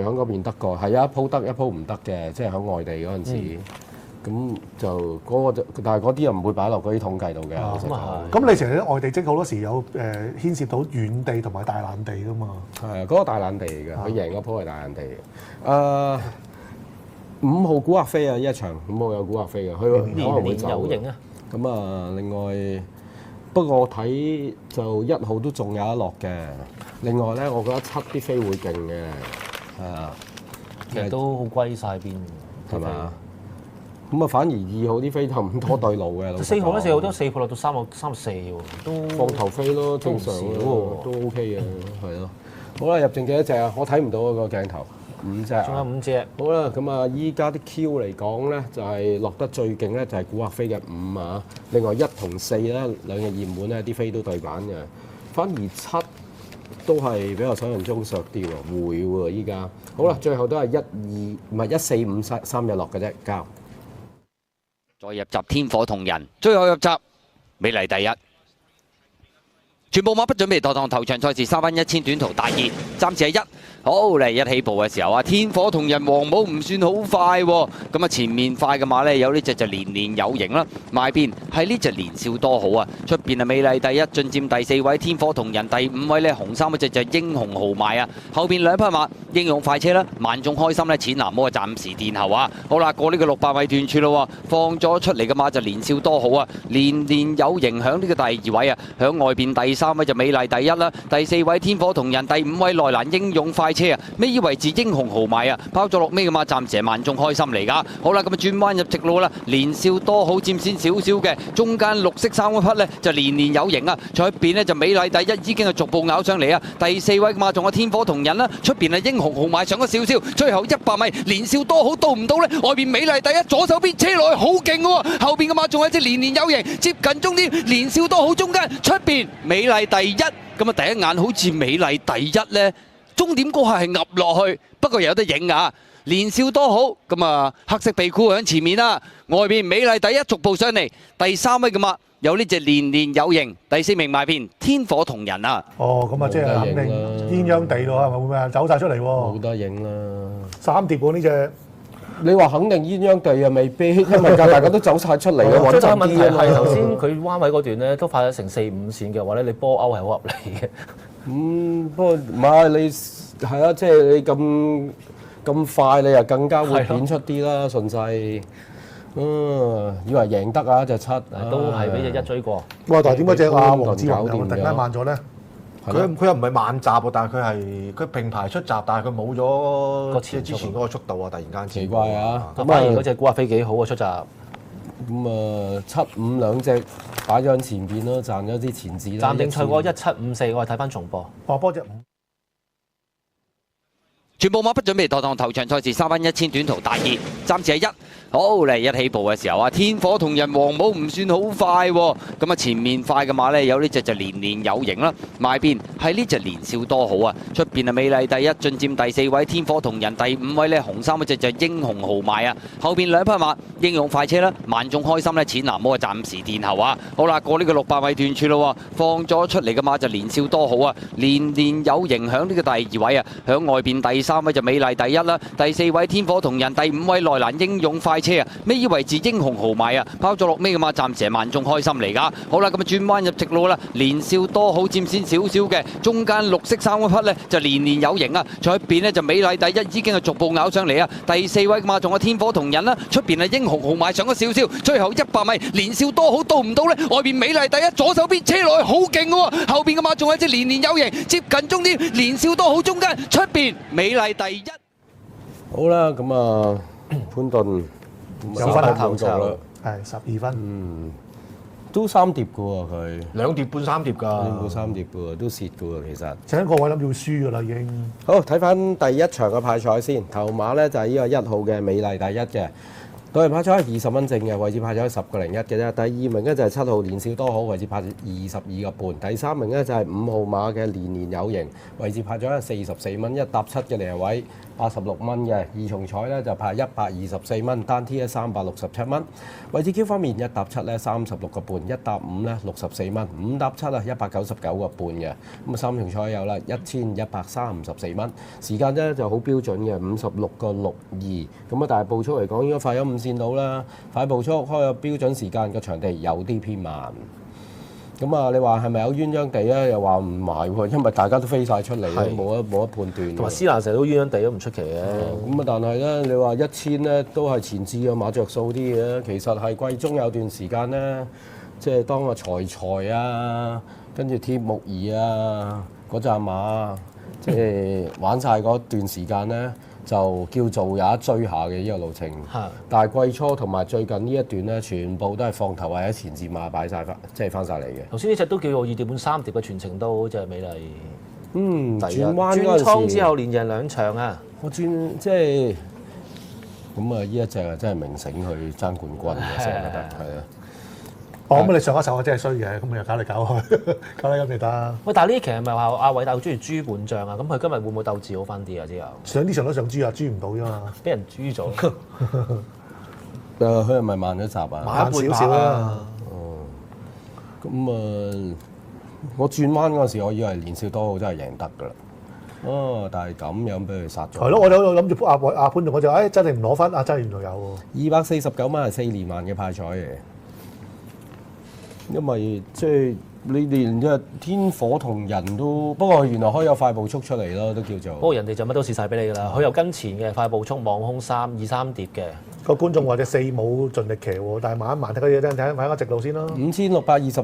喺嗰邊得過，係一鋪得一鋪唔得嘅，即係喺外地嗰陣時。咁就嗰個就，但係嗰啲又唔會擺落嗰啲統計度嘅。咁你成日喺外地積好多時有牽涉到遠地同埋大爛地噶嘛？係啊，嗰個大爛地嚟嘅，佢贏嗰鋪係大爛地嘅。5號古惑飛啊！呢一場5號有古惑飛嘅，佢可能會走。有型啊！咁啊，另外不過我睇就1號都仲有得落嘅。另外咧，我覺得7啲飛會勁嘅，係啊，其實都好歸晒邊，係嘛？咁啊，反而2號啲飛就唔多對路嘅。4號咧，4號都4號落到364喎，都放頭飛咯，正常咯，都 OK 嘅，係咯。好啦，入剩幾多隻啊？我睇唔到嗰個鏡頭。5隻，仲有5隻。好啦，咁啊，依家啲 Q 嚟講咧，就係落得最勁咧，就係古惑飛嘅5啊。另外1同4咧，兩隻熱門咧，啲飛都對版嘅。反而7都係比較想像中削啲喎，會喎依家。好啦，最後都係1、4、5、3日落嘅啫，交。再入閘天火同人，最後入閘美麗第一。全部馬不準備妥當，頭場賽事3番1000短途大熱，暫時係1。好嚟一起步嘅時候啊，天火同人黃帽唔算好快喎，咁啊前面快嘅馬呢，有呢隻就年年有型啦，埋邊係呢隻年少多好啊，出邊啊美麗第一進佔第4位，天火同人第5位呢，紅衫嗰隻就英雄豪邁啊，後邊2匹馬英勇快車啦，萬眾開心呢，淺藍魔暫時殿後啊，好啦過呢個600米段處咯，放咗出嚟嘅馬就年少多好啊，年年有型響呢個第2位啊，響外邊第3位就美麗第一啦，第4位天火同人，第5位內蘭英勇快車啊，尾以為自英雄豪邁啊，拋咗落尾嘅馬暫時係萬眾開心嚟㗎。好啦，咁啊轉彎入直路啦，年少多好佔先少少嘅，中間綠色衫嗰匹呢，就年年有型啊，在邊呢，就美麗第一已經係逐步咬上嚟啊，第4位嘅馬仲有天火同人啦，出邊係英雄豪邁上咗少少，最後100米年少多好到唔到呢？外邊美麗第一左手邊車落去好勁喎，後邊嘅馬仲有隻年年有型接近終點，年少多好中間出邊美麗第一，咁啊第一眼好似美麗第一呢。終點嗰下係揼落去，不過又有得影啊！年少多好，咁啊黑色鼻箍喺前面啦，外邊美麗第一逐步上嚟，第3位嘅馬有呢隻年年有型，第4名埋邊天火同人啊！哦，咁啊即係肯定鴛鴦地咯，係咪會咩啊？走晒出嚟喎！冇得影啦，3碟喎呢隻。你話肯定鴛鴦地又未必，因為大家都走晒出嚟嘅穩陣問題啲啊嘛。係頭先佢彎位嗰段咧都快咗成4、5線嘅話咧，你波歐係好合理嘅。不過唔係你係啊，即係你咁快，你又更加會顯出啲啦，順勢。以為贏得啊，隻7都係俾隻1追過。哇！但係點解隻黃志宏又突然間慢咗咧？佢又唔係慢閘喎，但係佢平排出閘，但係佢冇咗之前嗰個速度啊！突然間奇怪啊！咁反而嗰隻古惑飛幾好啊出閘。咁啊7、5兩隻擺咗喺前邊咯，賺咗啲錢紙啦。暫定賽果1754，我係睇翻重播。波隻5。全部馬不準備妥當，頭場賽事3番1000短途大熱，暫時係1。好嚟一起步嘅時候啊，天火同人黃帽唔算好快喎，咁啊前面快嘅馬呢，有呢隻就年年有型啦，埋邊係呢隻年少多好啊，出邊啊美麗第一進佔第4位，天火同人第5位呢，紅衫嗰隻就英雄豪邁啊，後邊2匹馬英勇快車啦，萬眾開心呢，淺藍魔暫時殿後啊，好啦過呢個600米段處咯，放咗出嚟嘅馬就年少多好啊，年年有型響呢個第2位啊，響外邊第3位就美麗第一啦，第4位天火同人，第5位內蘭英勇快車啊，尾以為自英雄豪邁啊，拋咗落尾嘅馬暫時係萬眾開心嚟㗎。好啦，咁啊轉彎入直路啦，年少多好佔先少少嘅，中間綠色衫嗰匹呢，就年年有型啊，在邊呢，就美麗第一已經係逐步咬上嚟啊，第4位嘅馬仲有天火同人啦，出邊係英雄豪邁上咗少少，最後100米年少多好到唔到呢？外邊美麗第一左手邊車落去好勁嘅喎，後邊嘅馬仲有隻年年有型接近終點，年少多好中間出邊美麗第一。好啦，咁啊潘頓。有分頭做啦，係12分。都3碟嘅喎佢2碟半3碟㗎，兩到3碟嘅喎，都蝕嘅喎其實。請各位諗要輸㗎啦已經。好，睇翻第一場嘅派賽先，頭馬咧就係呢個1號嘅美麗第一嘅，對派賽係20蚊正嘅，位置派咗10個01嘅啫。第2名咧就係7號年少多好，位置派22個半。第3名咧就係5號馬嘅年年有型，位置派咗44蚊，1搭7嘅離位。86蚊嘅，二重彩咧就派124蚊，單 T 咧367蚊。位置 Q 方面，一搭七咧36個半，一搭五咧64蚊，五搭七啊199個半嘅。咁啊三重彩有啦1134蚊，時間咧就好標準嘅56個62。咁啊但係步速嚟講應該快咗5線到啦，快步速開個標準時間個場地有啲偏慢。咁啊，你話係咪有鴛鴦地咧？又話唔係喎，因為大家都飛晒出嚟，冇得判斷。同埋斯蘭成日都鴛鴦地都唔出奇嘅。咁啊，但係咧，你話1000咧都係前置嘅馬着數啲嘅。其實係季中有段時間咧，即係當個財啊，跟住貼木兒啊嗰扎馬，即係玩晒嗰段時間咧。就叫做有一追下嘅呢個路程，但係季初同埋最近呢一段咧，全部都係放頭或者前置馬擺晒翻，即係翻晒嚟嘅。頭先呢隻都叫做2碟半3碟嘅全程都好似係美麗。轉彎嗰陣時，轉倉之後連贏2場啊！我轉即係咁啊！呢一隻啊真係明醒去爭冠軍嘅，成日覺得係啊。咁你上一手我真係衰嘅，咁你又搞嚟搞去，搞嚟咁你得。喂，但係呢期係咪話阿偉大好中意豬本將啊？咁佢今日會唔會鬥志好翻啲啊？之後上啲場都上豬啊，豬唔到啫嘛，俾人豬咗。佢係咪慢咗集啊？慢少少啦。咁我轉彎嗰陣時，我以為連少多好真係贏得㗎啦。但係咁樣俾佢殺咗。係咯，我有諗住阿潘同我就真係唔攞分，真係原來有喎。249蚊係4連環嘅派彩嘅。因為即係你連即係天火同人都，不過原來可以有快步速出嚟咯，都叫做。不過人哋就乜都試晒俾你㗎啦，佢又跟前嘅快步速望空2-3碟嘅。個觀眾話隻4冇盡力騎喎，但係慢一慢睇嗰嘢，睇下個直路先咯。5620。